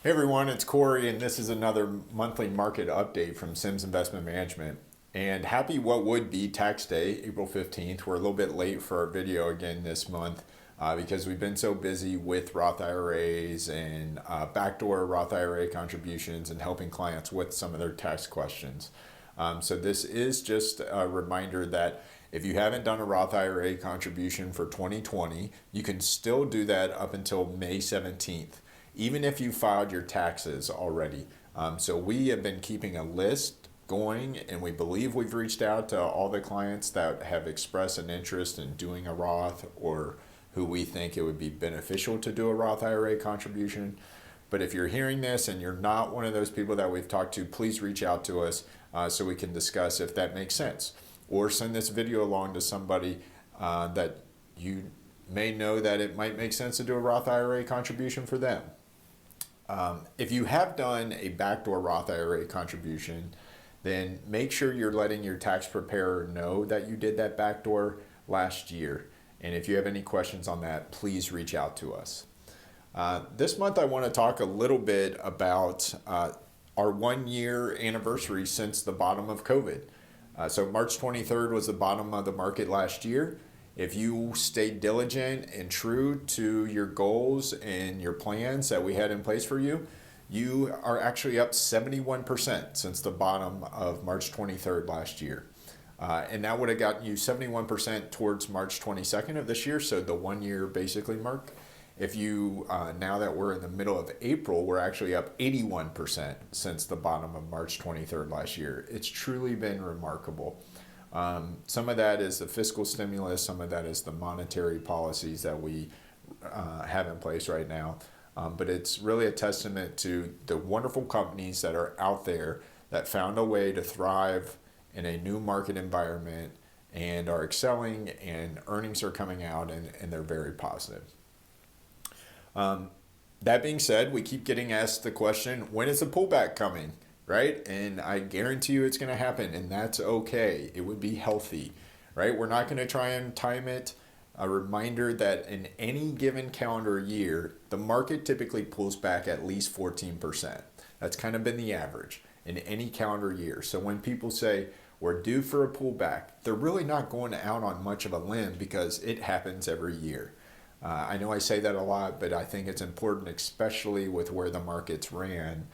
Hey everyone, it's Corey, and this is another monthly market update from Sims Investment Management. And happy what would be tax day, April 15th. We're a little bit late for our video again this month because we've been so busy with Roth IRAs and backdoor Roth IRA contributions and helping clients with some of their tax questions. So this is just a reminder that if you haven't done a Roth IRA contribution for 2020, you can still do that up until May 17th. Even if you filed your taxes already. So we have been keeping a list going, and we believe we've reached out to all the clients that have expressed an interest in doing a Roth or who we think it would be beneficial to do a Roth IRA contribution. But if you're hearing this and you're not one of those people that we've talked to, please reach out to us so we can discuss if that makes sense. Or send this video along to somebody that you may know that it might make sense to do a Roth IRA contribution for them. If you have done a backdoor Roth IRA contribution, then make sure you're letting your tax preparer know that you did that backdoor last year. And if you have any questions on that, please reach out to us. This month I want to talk a little bit about our 1 year anniversary since the bottom of COVID. So March 23rd was the bottom of the market last year. If you stayed diligent and true to your goals and your plans that we had in place for you, you are actually up 71% since the bottom of March 23rd last year. And that would have gotten you 71% towards March 22nd of this year, so the 1 year basically mark. If you, now that we're in the middle of April, we're actually up 81% since the bottom of March 23rd last year. It's truly been remarkable. Some of that is the fiscal stimulus, some of that is the monetary policies that we have in place right now. But it's really a testament to the wonderful companies that are out there that found a way to thrive in a new market environment and are excelling, and earnings are coming out and they're very positive. That being said, we keep getting asked the question, when is the pullback coming? Right? And I guarantee you it's going to happen, and that's okay. It would be healthy, right? We're not going to try and time it. A reminder that in any given calendar year, the market typically pulls back at least 14%. That's kind of been the average in any calendar year. So when people say we're due for a pullback, they're really not going out on much of a limb because it happens every year. I know I say that a lot, but I think it's important, especially with where the markets ran,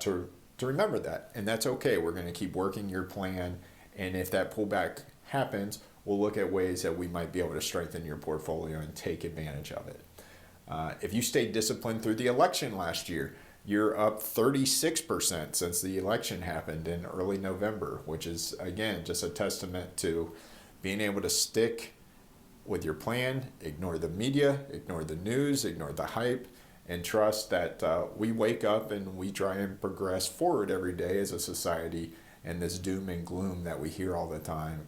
to remember that. And that's okay. We're going to keep working your plan. And if that pullback happens, we'll look at ways that we might be able to strengthen your portfolio and take advantage of it. If you stayed disciplined through the election last year, you're up 36% since the election happened in early November, which is, again, just a testament to being able to stick with your plan, ignore the media, ignore the news, ignore the hype, and trust that we wake up and we try and progress forward every day as a society, and this doom and gloom that we hear all the time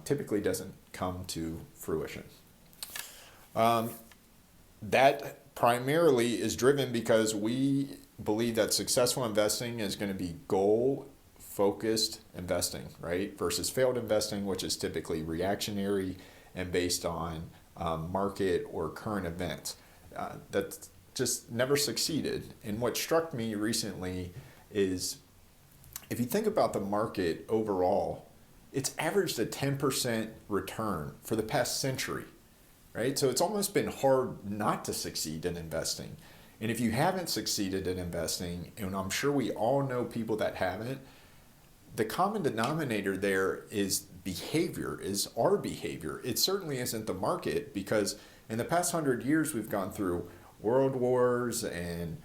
typically doesn't come to fruition. That primarily is driven because we believe that successful investing is going to be goal-focused investing, right? Versus failed investing, which is typically reactionary and based on market or current events. That's just never succeeded. And what struck me recently is if you think about the market overall, it's averaged a 10% return for the past century, right? So it's almost been hard not to succeed in investing. And if you haven't succeeded in investing, and I'm sure we all know people that haven't, the common denominator there is behavior, is our behavior. It certainly isn't the market, because in the past 100 years we've gone through world wars and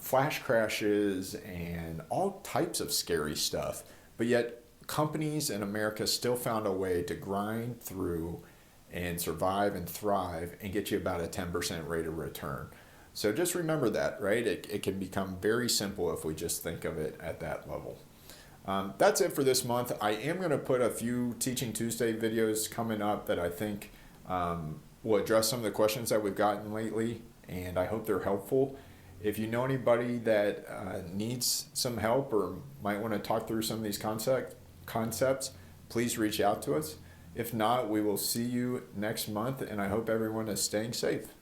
flash crashes and all types of scary stuff. But yet companies in America still found a way to grind through and survive and thrive and get you about a 10% rate of return. So just remember that, right? It can become very simple if we just think of it at that level. That's it for this month. I am going to put a few Teaching Tuesday videos coming up that I think will address some of the questions that we've gotten lately, and I hope they're helpful. If you know anybody that needs some help or might want to talk through some of these concepts, please reach out to us. If not, we will see you next month, and I hope everyone is staying safe.